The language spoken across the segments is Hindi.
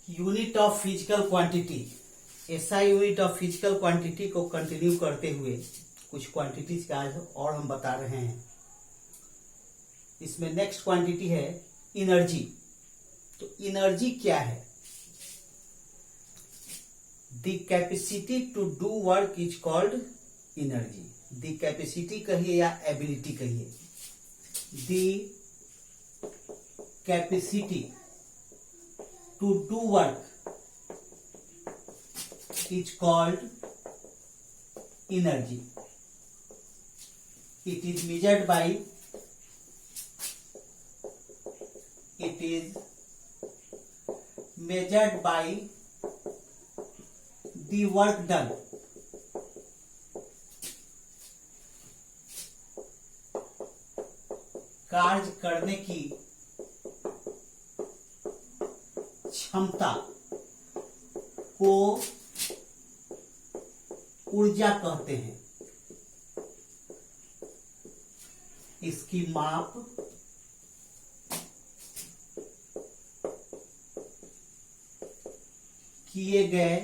Unit of physical quantity, SI unit of physical quantity को कंटिन्यू करते हुए कुछ क्वांटिटीज का आज और हम बता रहे हैं। इसमें नेक्स्ट क्वांटिटी है एनर्जी। तो एनर्जी क्या है? The capacity to do work is called energy. The capacity कहिए या एबिलिटी कहिए, the capacity to do work is called energy. It is measured by the work done. कार्य करने की क्षमता को ऊर्जा कहते हैं। इसकी माप किए गए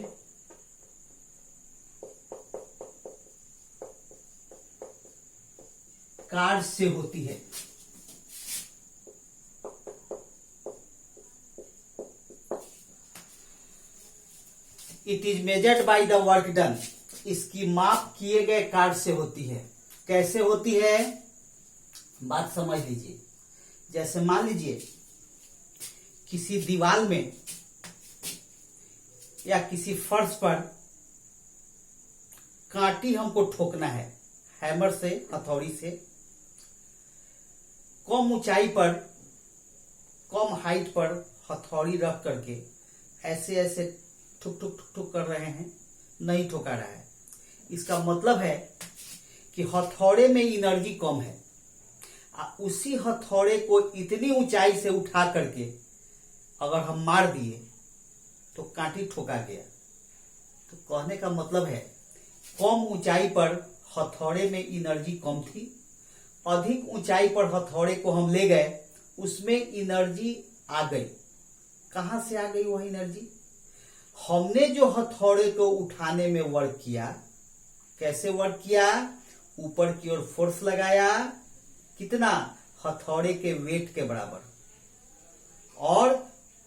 कार्य से होती है। It is measured by the work done. इसकी माप किए गए कार्य से होती है। कैसे होती है बात समझ लीजिए। जैसे मान लीजिए किसी दीवार में या किसी फर्श पर कांटी हमको ठोकना है हैमर से, हथौड़ी से। कम ऊंचाई पर, कम हाइट पर हथौड़ी रख करके ऐसे ऐसे ठुक ठुक ठुक ठुक कर रहे हैं, नहीं ठोका रहा है। इसका मतलब है कि हथौड़े में एनर्जी कम है। उसी हथौड़े को इतनी ऊंचाई से उठा करके अगर हम मार दिए तो कांटी ठोका गया। तो कहने का मतलब है कम ऊंचाई पर हथौड़े में एनर्जी कम थी, अधिक ऊंचाई पर हथौड़े को हम ले गए, उसमें एनर्जी आ गई। कहां से आ गई वह एनर्जी? हमने जो हथौड़े को उठाने में वर्क किया, कैसे वर्क किया? ऊपर की ओर फोर्स लगाया, कितना? हथौड़े के वेट के बराबर, और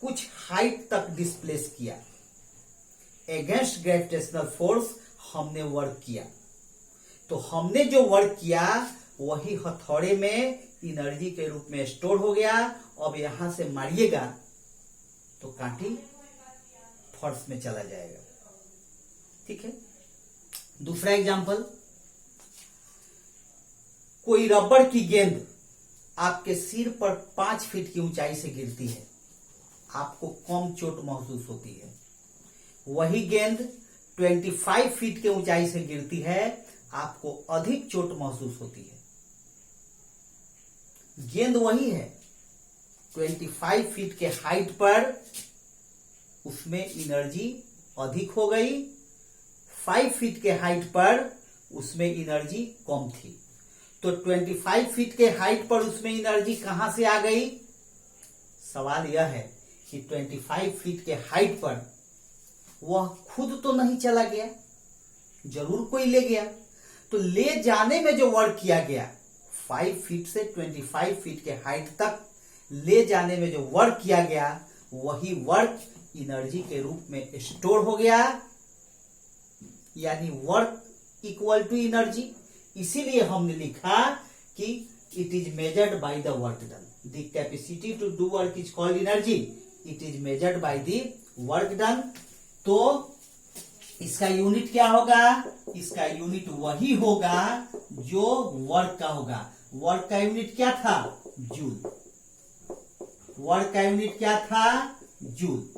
कुछ हाइट तक डिस्प्लेस किया। अगेंस्ट ग्रेविटेशनल फोर्स हमने वर्क किया। तो हमने जो वर्क किया वही हथौड़े में एनर्जी के रूप में स्टोर हो गया। अब यहां से मारिएगा तो कांटी फर्श में चला जाएगा। ठीक है। दूसरा एग्जांपल, कोई रबड़ की गेंद आपके सिर पर 5 फीट की ऊंचाई से गिरती है, आपको कम चोट महसूस होती है। वही गेंद 25 फीट के ऊंचाई से गिरती है, आपको अधिक चोट महसूस होती है। गेंद वही है, 25 फीट के हाइट पर उसमें एनर्जी अधिक हो गई, 5 फीट के हाइट पर उसमें एनर्जी कम थी। तो 25 फीट के हाइट पर उसमें एनर्जी कहां से आ गई? सवाल यह है कि 25 फीट के हाइट पर वह खुद तो नहीं चला गया, जरूर कोई ले गया। तो ले जाने में जो वर्क किया गया, 5 फीट से 25 फीट के हाइट तक ले जाने में जो वर्क किया गया, वही वर्क एनर्जी के रूप में स्टोर हो गया, यानी वर्क इक्वल टू एनर्जी। इसीलिए हमने लिखा कि it is measured by the work done. The capacity to do work is called energy. It is measured by the work done. तो इसका यूनिट क्या होगा? इसका यूनिट वही होगा जो वर्क का होगा। वर्क का यूनिट क्या था? जूल। वर्क का यूनिट क्या था? जूल।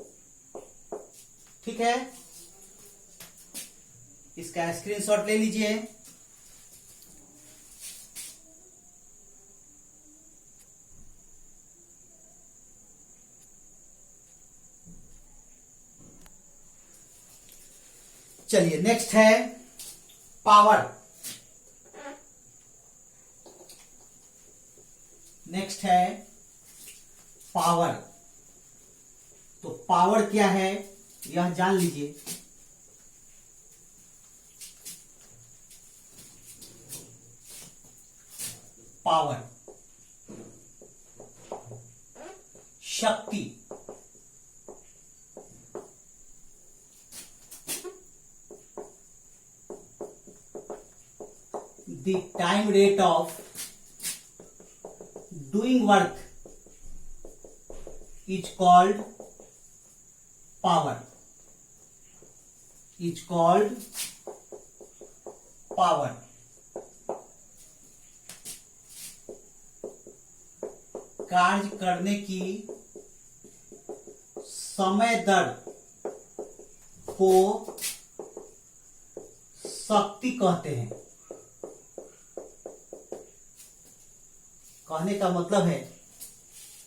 ठीक है। इसका स्क्रीनशॉट ले लीजिए। चलिए नेक्स्ट है पावर। नेक्स्ट है पावर। तो पावर क्या है यह जान लीजिए। पावर शक्ति, the time rate of doing work is called power, is called power। कार्य करने की समय दर को शक्ति कहते हैं। कहने का मतलब है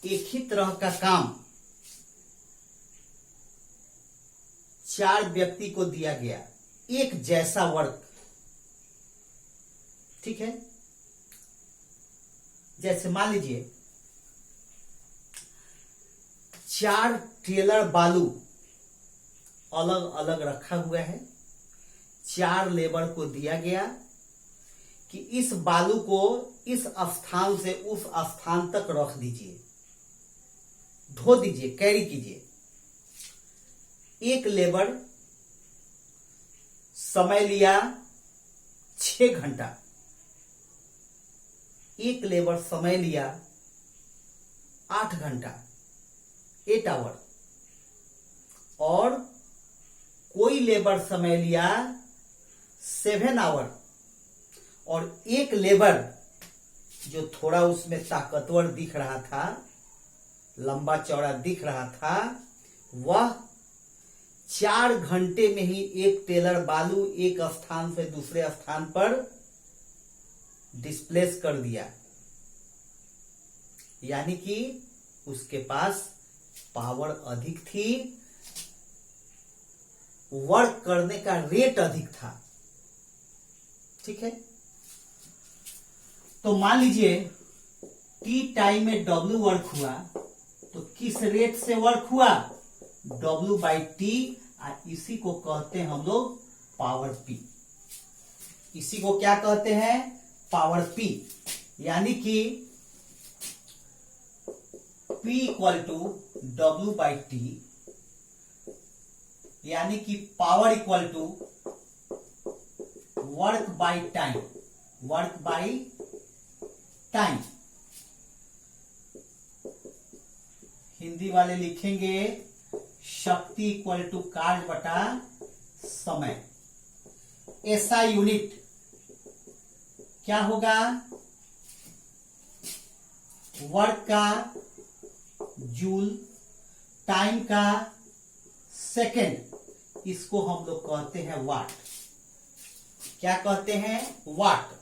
एक ही तरह का काम 4 व्यक्ति को दिया गया, एक जैसा वर्क, ठीक है। जैसे मान लीजिए 4 ट्रेलर बालू अलग अलग रखा हुआ है, 4 लेबर को दिया गया कि इस बालू को इस स्थान से उस स्थान तक रख दीजिए, ढो दीजिए, कैरी कीजिए। एक लेबर समय लिया 6 घंटा, एक लेबर समय लिया 8 घंटा, 8 आवर, और कोई लेबर समय लिया 7 आवर, और एक लेबर जो थोड़ा उसमें ताकतवर दिख रहा था, लंबा चौड़ा दिख रहा था, वह 4 घंटे में ही एक टेलर बालू एक स्थान से दूसरे स्थान पर डिस्प्लेस कर दिया। यानी कि उसके पास पावर अधिक थी, वर्क करने का रेट अधिक था, ठीक है। तो मान लीजिए टी टाइम में डब्ल्यू वर्क हुआ, तो किस रेट से वर्क हुआ, W बाई टी, इसी को कहते हैं हम लोग पावर पी। इसी को क्या कहते हैं, पावर पी। यानी कि P equal to W by T, यानी कि power equal to work by time, work by time. Hindi वाले लिखेंगे शक्ति इक्वल टू कार्य बटा समय। ऐसा यूनिट क्या होगा, वर्क का जूल, टाइम का सेकेंड, इसको हम लोग कहते हैं वाट। क्या कहते हैं, वाट।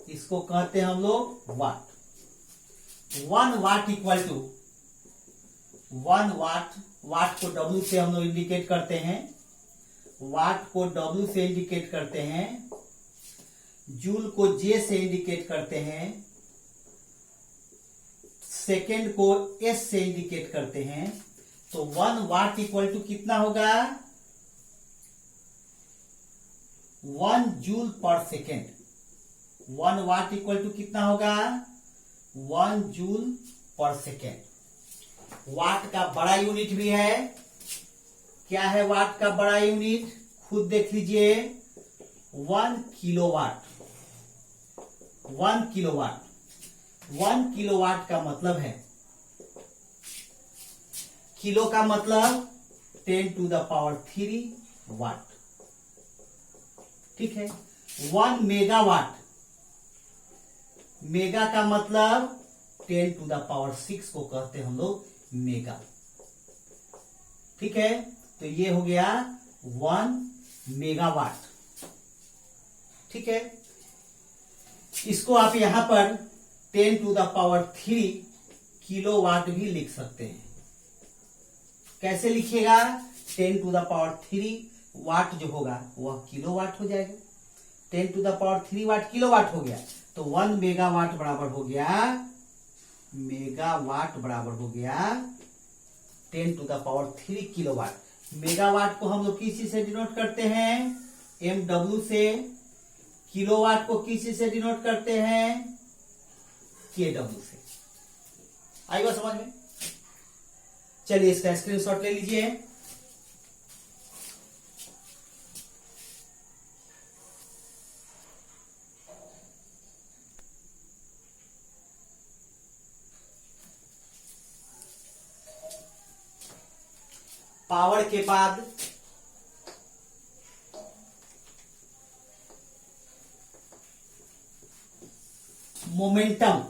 इसको कहते हैं हम लोग वाट। 1 वाट इक्वल टू 1 वाट, वाट को W से हम लोग इंडिकेट करते हैं, वाट को W से इंडिकेट करते हैं, जूल को J से इंडिकेट करते हैं, सेकेंड को S से इंडिकेट करते हैं। तो 1 वाट इक्वल टू कितना होगा, 1 जूल पर सेकेंड। 1 वाट इक्वल टू कितना होगा, 1 जूल पर सेकेंड। वाट का बड़ा यूनिट भी है। क्या है वाट का बड़ा यूनिट, खुद देख लीजिए, 1 किलोवाट। 1 किलोवाट, 1 किलोवाट का मतलब है, किलो का मतलब 10 टू द पावर 3 वाट, ठीक है। 1 मेगावाट, मेगा का मतलब 10 टू द पावर 6 को कहते हैं हम लोग मेगा, ठीक है। तो ये हो गया 1 मेगावाट, ठीक है। इसको आप यहां पर 10 टू द पावर 3 किलोवाट भी लिख सकते हैं। कैसे लिखिएगा, 10 टू द पावर 3 वाट जो होगा वह किलोवाट हो जाएगा। 10 to the power 3 watt kilowatt हो गया, तो 1 मेगावाट बराबर हो गया मेगावाट बराबर हो गया 10⁻³ किलोवाट। मेगावाट को हम लोग किस चीज से डिनोट करते हैं? MW से। किलोवाट को किस चीज से डिनोट करते हैं? KW से। आई बात समझ में? चलिए इसका स्क्रीनशॉट ले लीजिए। पावर के बाद मोमेंटम,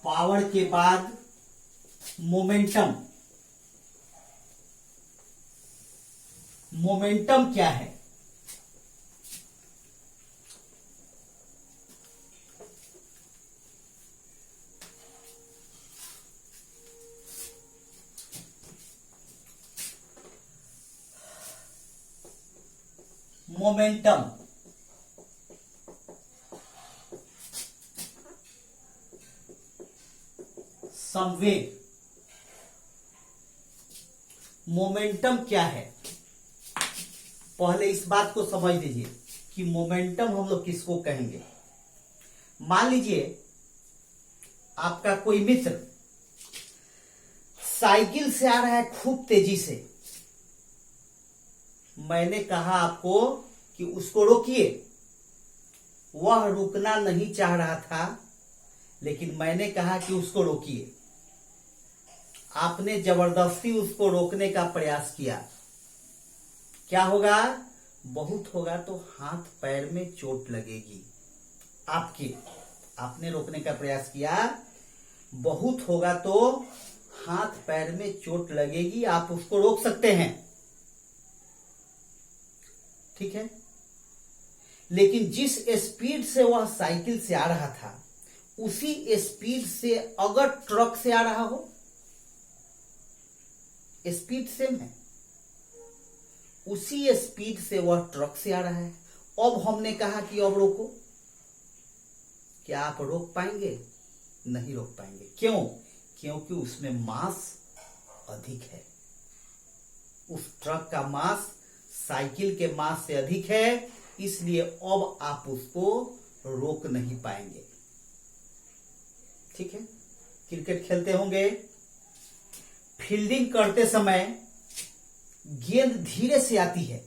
पावर के बाद मोमेंटम। मोमेंटम क्या है? मोमेंटम संवेग। मोमेंटम क्या है? पहले इस बात को समझ लीजिए कि मोमेंटम हम लोग किसको कहेंगे। मान लीजिए आपका कोई मित्र साइकिल से आ रहा है खूब तेजी से। मैंने कहा आपको कि उसको रोकिए। वह रुकना नहीं चाह रहा था, लेकिन मैंने कहा कि उसको रोकिए। आपने जबरदस्ती उसको रोकने का प्रयास किया। क्या होगा? बहुत होगा तो हाथ पैर में चोट लगेगी आपके। आपने रोकने का प्रयास किया, बहुत होगा तो हाथ पैर में चोट लगेगी। आप उसको रोक सकते हैं, ठीक है। लेकिन जिस स्पीड से वह साइकिल से आ रहा था, उसी स्पीड से अगर ट्रक से आ रहा हो, स्पीड सेम है, उसी स्पीड से वह ट्रक से आ रहा है। अब हमने कहा कि अब रोको। क्या आप रोक पाएंगे? नहीं रोक पाएंगे। क्यों? क्योंकि उसमें मास अधिक है। उस ट्रक का मास साइकिल के मास से अधिक है, इसलिए अब आप उसको रोक नहीं पाएंगे, ठीक है। क्रिकेट खेलते होंगे, फील्डिंग करते समय गेंद धीरे से आती है,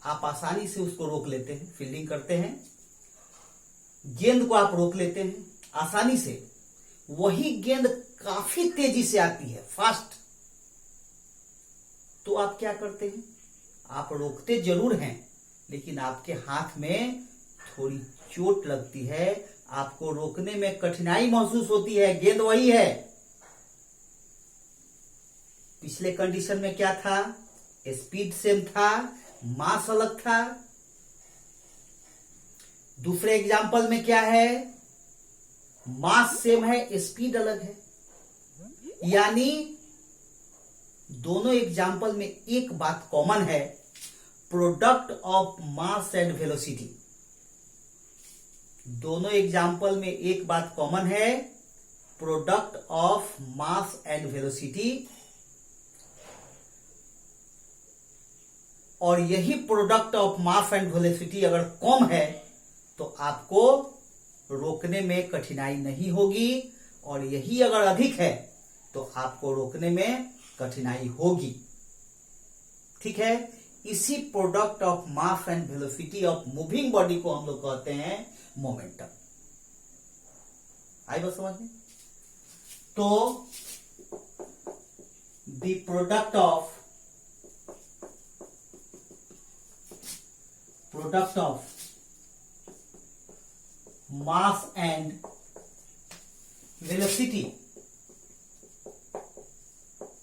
आप आसानी से उसको रोक लेते हैं। फील्डिंग करते हैं, गेंद को आप रोक लेते हैं आसानी से। वही गेंद काफी तेजी से आती है, फास्ट, तो आप क्या करते हैं? आप रोकते जरूर हैं, लेकिन आपके हाथ में थोड़ी चोट लगती है, आपको रोकने में कठिनाई महसूस होती है। गेंद वही है। पिछले कंडीशन में क्या था? स्पीड सेम था, मास अलग था। दूसरे एग्जाम्पल में क्या है? मास सेम है, स्पीड अलग है। यानी दोनों एग्जाम्पल में एक बात कॉमन है, product of mass and velocity. दोनों एग्जाम्पल में एक बात कॉमन है, product of mass and velocity. और यही product of mass and velocity अगर कम है तो आपको रोकने में कठिनाई नहीं होगी, और यही अगर अधिक है तो आपको रोकने में कठिनाई होगी, ठीक है। इसी product of mass and velocity of moving body को हम लोग कहते हैं मोमेंटम। आई बात समझ में? तो the product of mass and velocity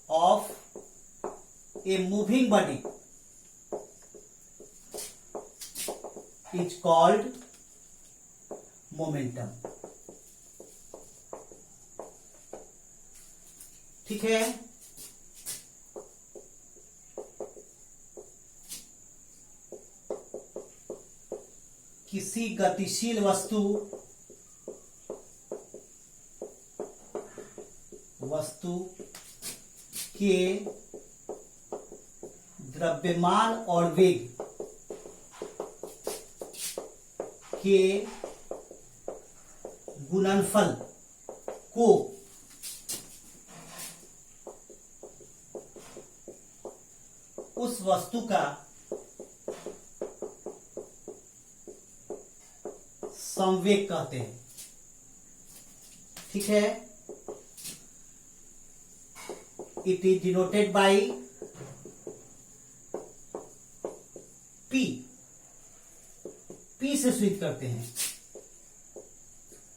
of a moving body is called momentum, ठीक है। किसी गतिशील वस्तु के द्रव्यमान और वेग के गुणनफल को उस वस्तु का संवेग कहते हैं। ठीक है, it is denoted by P. P से सूचित करते हैं,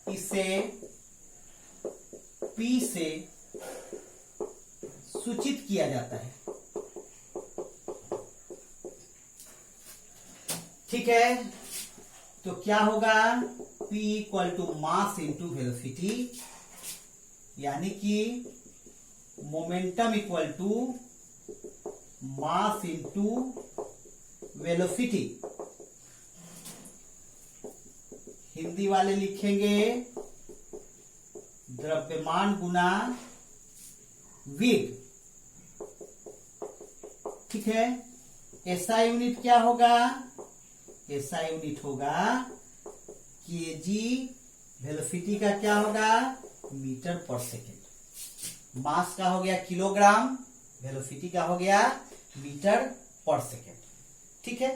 इसे पी से सूचित किया जाता है। ठीक है, तो क्या होगा, P equal to mass into velocity, यानी कि momentum equal to mass into velocity. Hindi वाले लिखेंगे द्रव्यमान गुना वेग। ठीक है, ऐसा यूनिट क्या होगा, ऐसा यूनिट होगा केजी, वेलोसिटी का क्या होगा, मीटर पर सेकेंड। मास का हो गया किलोग्राम, वेलोसिटी का हो गया मीटर पर सेकेंड। ठीक है,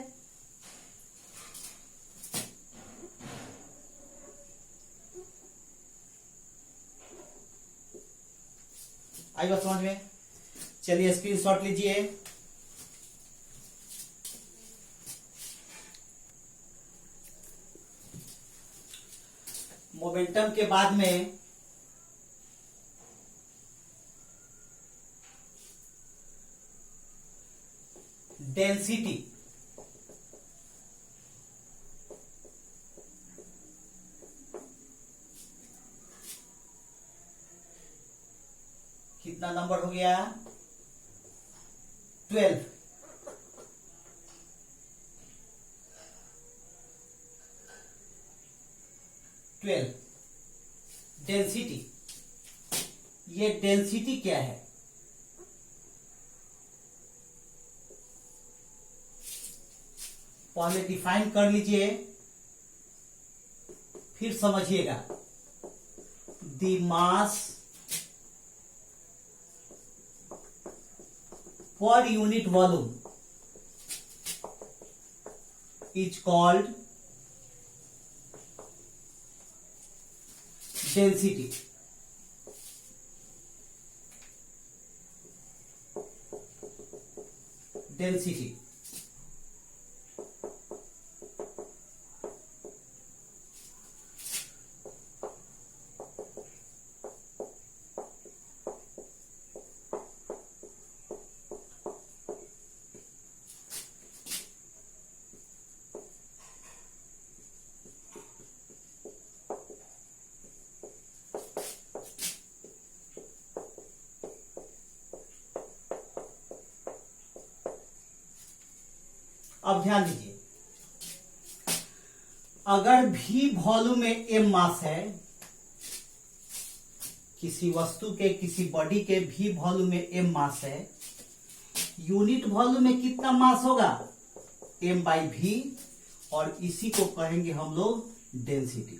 आई बात समझ में। चलिए स्क्रीनशॉट लीजिए। मोमेंटम के बाद में डेंसिटी। कितना नंबर हो गया, 12। डेंसिटी, ये डेंसिटी क्या है, पहले डिफाइन कर लीजिए फिर समझिएगा। The mass per unit volume is called density. Density अब ध्यान दीजिए, अगर भी वॉल्यूम में एम मास है, किसी वस्तु के, किसी बॉडी के भी वॉल्यूम में एम मास है, यूनिट वॉल्यूम में कितना मास होगा, एम बाई भी, और इसी को कहेंगे हम लोग डेंसिटी।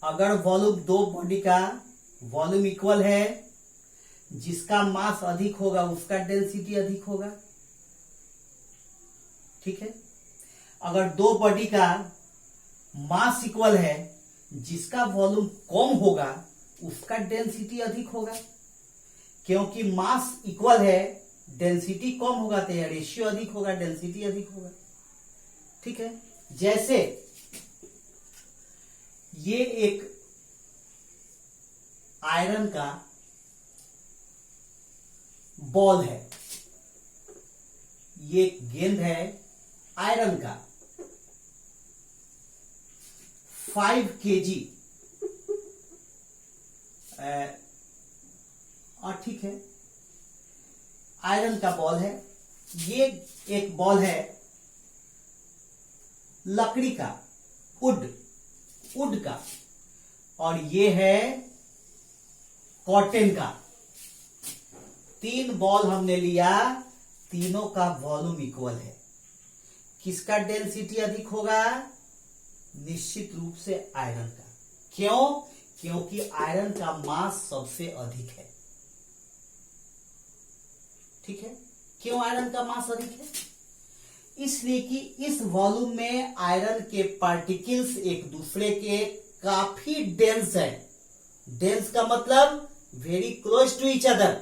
अगर वॉल्यूम, दो बॉडी का वॉल्यूम इक्वल है, जिसका मास अधिक होगा उसका डेंसिटी अधिक होगा। ठीक है, अगर दो बॉडी का मास इक्वल है, जिसका वॉल्यूम कम होगा उसका डेंसिटी अधिक होगा। क्योंकि मास इक्वल है, डेंसिटी कम होगा तो रेशियो अधिक होगा, डेंसिटी अधिक होगा। ठीक है, जैसे ये एक आयरन का बॉल है, ये गेंद है आयरन का, 5 kg। ठीक है, आयरन का बॉल है ये एक बॉल है लकड़ी का, वुड का, और ये है कॉटन का। 3 बॉल हमने लिया, तीनों का वॉल्यूम इक्वल है। किसका डेंसिटी अधिक होगा? निश्चित रूप से आयरन का। क्यों? क्योंकि आयरन का मास सबसे अधिक है। ठीक है, क्यों आयरन का मास अधिक है? इसलिए कि इस वॉल्यूम में आयरन के पार्टिकल्स एक दूसरे के काफी डेंस है। डेंस का मतलब very close to each other.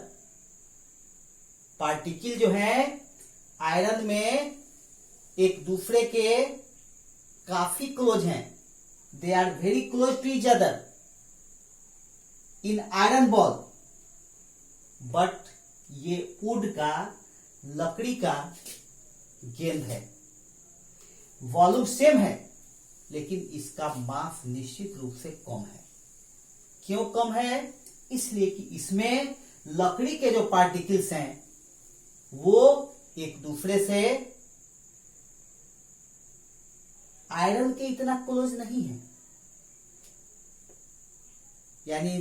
Particle जो है आयरन में एक दूसरे के काफी क्लोज हैं। They are very close to each other in iron ball. But ये वुड का, लकड़ी का गेंद है। वॉल्यूम सेम है, लेकिन इसका मास निश्चित रूप से कम है। क्यों कम है? इसलिए कि इसमें लकड़ी के जो पार्टिकल्स हैं वो एक दूसरे से आयरन के इतना क्लोज नहीं है, यानी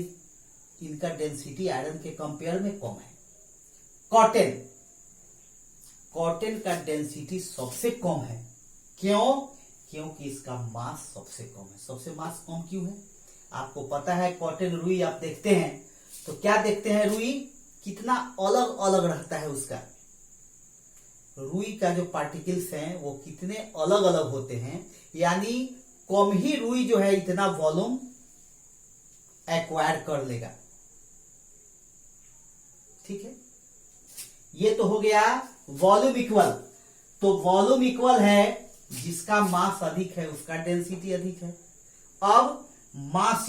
इनका डेंसिटी आयरन के कंपेयर में कम है। कॉटन का डेंसिटी सबसे कम है। क्यों? क्योंकि इसका मास सबसे कम है। सबसे मास कम क्यों है? आपको पता है कॉटन, रुई आप देखते हैं तो क्या देखते हैं? रुई कितना अलग अलग रहता है उसका। रुई का जो पार्टिकल्स हैं वो कितने अलग अलग होते हैं, यानी कम ही रुई जो है इतना वॉल्यूम एक्वायर कर लेगा। ठीक है, ये तो हो गया वॉल्यूम इक्वल। तो वॉल्यूम इक्वल है, जिसका मास अधिक है उसका डेंसिटी अधिक है। अब मास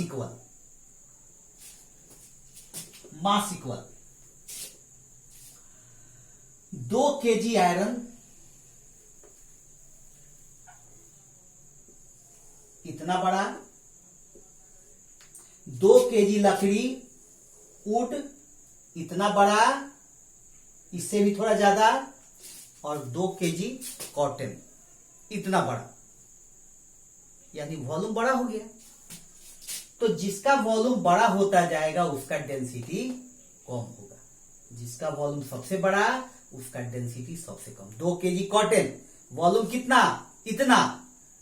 इक्वल, 2 kg आयरन इतना बड़ा, 2 kg लकड़ी वुड इतना बड़ा, इससे भी थोड़ा ज्यादा, और 2 kg कॉटन इतना बड़ा, यानी वॉल्यूम बड़ा हो गया। तो जिसका वॉल्यूम बड़ा होता जाएगा उसका डेंसिटी कम होगा। जिसका वॉल्यूम सबसे बड़ा उसका डेंसिटी सबसे कम। 2 kg कॉटन, वॉल्यूम कितना? इतना,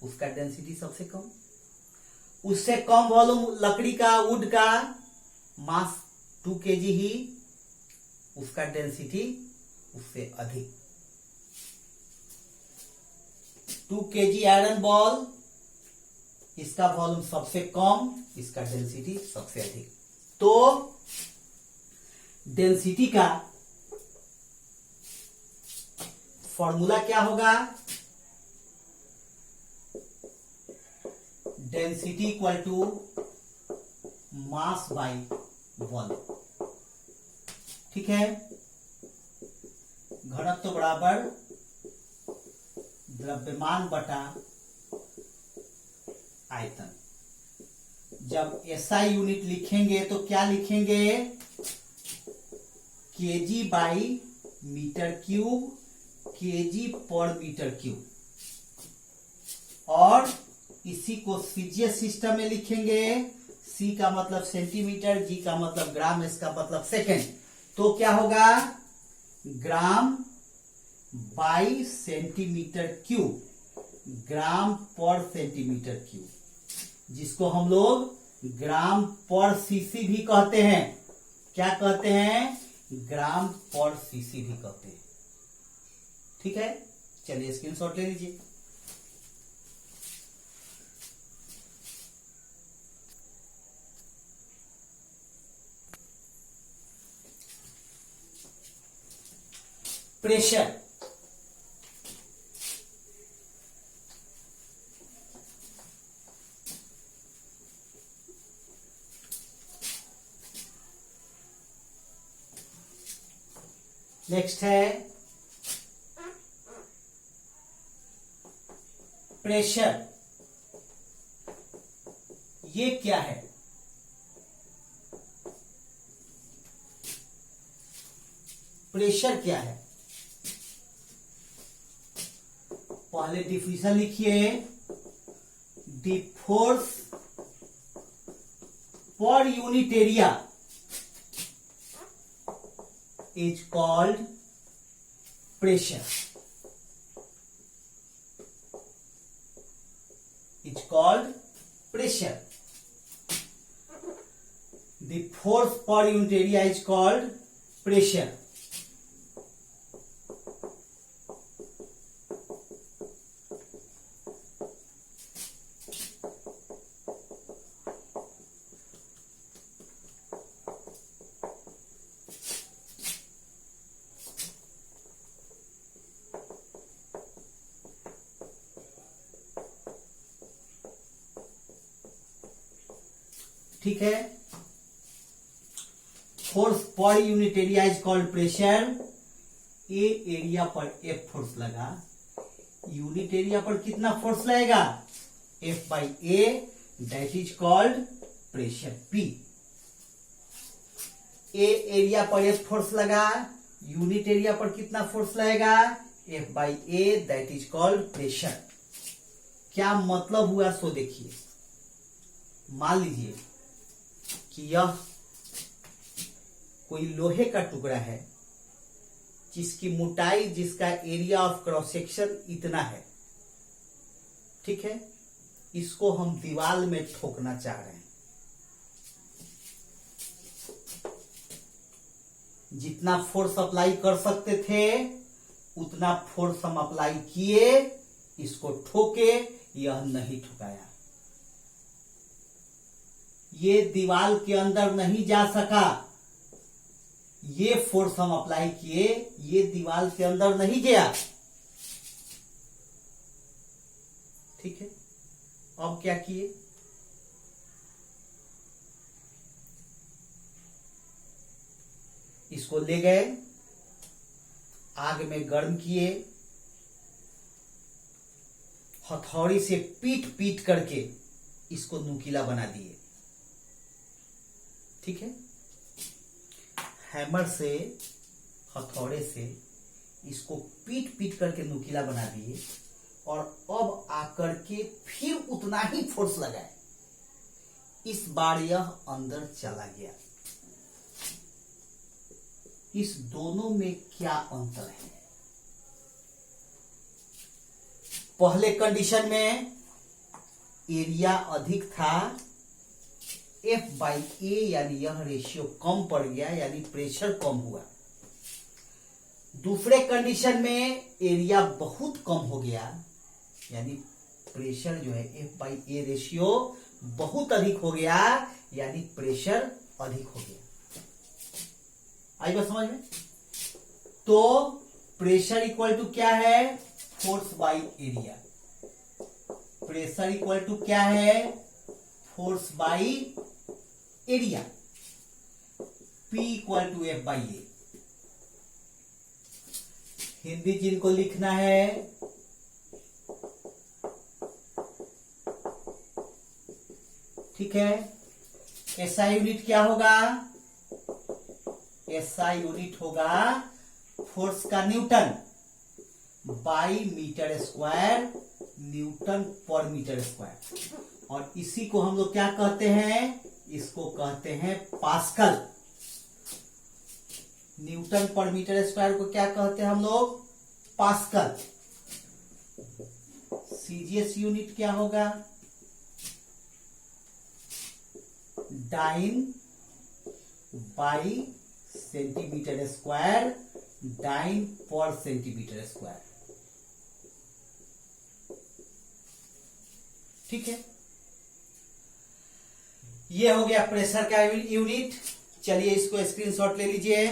उसका डेंसिटी सबसे कम। उससे कम वॉल्यूम लकड़ी का, वुड का, मास 2 kg ही, उसका डेंसिटी उससे अधिक। 2 kg आयरन बॉल, इसका वॉल्यूम सबसे कम, इसका डेंसिटी सबसे अधिक। तो डेंसिटी का फॉर्मूला क्या होगा? Density equal to mass by volume. ठीक है, घनत्व बराबर द्रव्यमान बटा आयतन। जब एसआई यूनिट लिखेंगे तो क्या लिखेंगे? KG by metre cube, KG पर मीटर क्यूब। और इसी को सीजीएस सिस्टम में लिखेंगे। सी का मतलब सेंटीमीटर, जी का मतलब ग्राम, एस का मतलब सेकेंड। तो क्या होगा? ग्राम बाई सेंटीमीटर क्यूब, ग्राम पर सेंटीमीटर क्यूब, जिसको हम लोग ग्राम पर सीसी भी कहते हैं। क्या कहते हैं? ग्राम पर सीसी भी कहते हैं। ठीक है, चलिए स्क्रीनशॉट ले लीजिए। प्रेशर, नेक्स्ट है प्रेशर। ये क्या है? प्रेशर क्या है? पहले डिफिनेशन लिखिए, the force per unit area is called pressure, is called pressure. The force per unit area is called pressure. ठीक है, force per unit area is called pressure. A area पर एफ फोर्स लगा, यूनिट एरिया पर कितना फोर्स लगेगा, F by A, that is called pressure P. A area पर एफ फोर्स लगा, यूनिट एरिया पर कितना फोर्स लगेगा, F by A, that is called pressure. क्या मतलब हुआ सो देखिए। मान लीजिए कि यह कोई लोहे का टुकड़ा है जिसकी मोटाई, जिसका एरिया ऑफ क्रॉस सेक्शन इतना है, ठीक है। इसको हम दीवार में ठोकना चाह रहे हैं। जितना फोर्स अप्लाई कर सकते थे उतना फोर्स हम अप्लाई किए, इसको ठोके, यह नहीं ठुकाया, ये दीवार के अंदर नहीं जा सका। ये फोर्स हम अप्लाई किए, ये दीवार के अंदर नहीं गया, ठीक है। अब क्या किए, इसको ले गए, आग में गर्म किए, हथौड़ी से पीट पीट करके इसको नुकीला बना दिए, ठीक है। हैमर से, हथौड़े से इसको पीट पीट करके नुकीला बना दिए, और अब आकर के फिर उतना ही फोर्स लगाए। इस बार यह अंदर चला गया। इस दोनों में क्या अंतर है? पहले कंडीशन में एरिया अधिक था, एफ बाई ए, यानी यह रेशियो कम पड़ गया, यानी प्रेशर कम हुआ। दूसरे कंडीशन में एरिया बहुत कम हो गया, यानी प्रेशर जो है एफ बाई ए रेशियो बहुत अधिक हो गया, यानी प्रेशर अधिक हो गया। आई बात समझ में? तो प्रेशर इक्वल टू क्या है, force by area. Pressure equal to क्या है, force by area. P equal to F by A. Hindi जिनको लिखना है, ठीक है। एसआई यूनिट क्या होगा, एसआई यूनिट होगा फोर्स का newton by metre square, newton पर मीटर स्क्वायर। और इसी को हम लोग क्या कहते हैं, इसको कहते हैं पास्कल। न्यूटन पर मीटर स्क्वायर को क्या कहते हैं हम लोग, पास्कल। सीजीएस यूनिट क्या होगा, dyne by centimetre square, dyne पर सेंटीमीटर स्क्वायर, ठीक है। ये हो गया प्रेशर का यूनिट। चलिए इसको स्क्रीनशॉट ले लीजिए।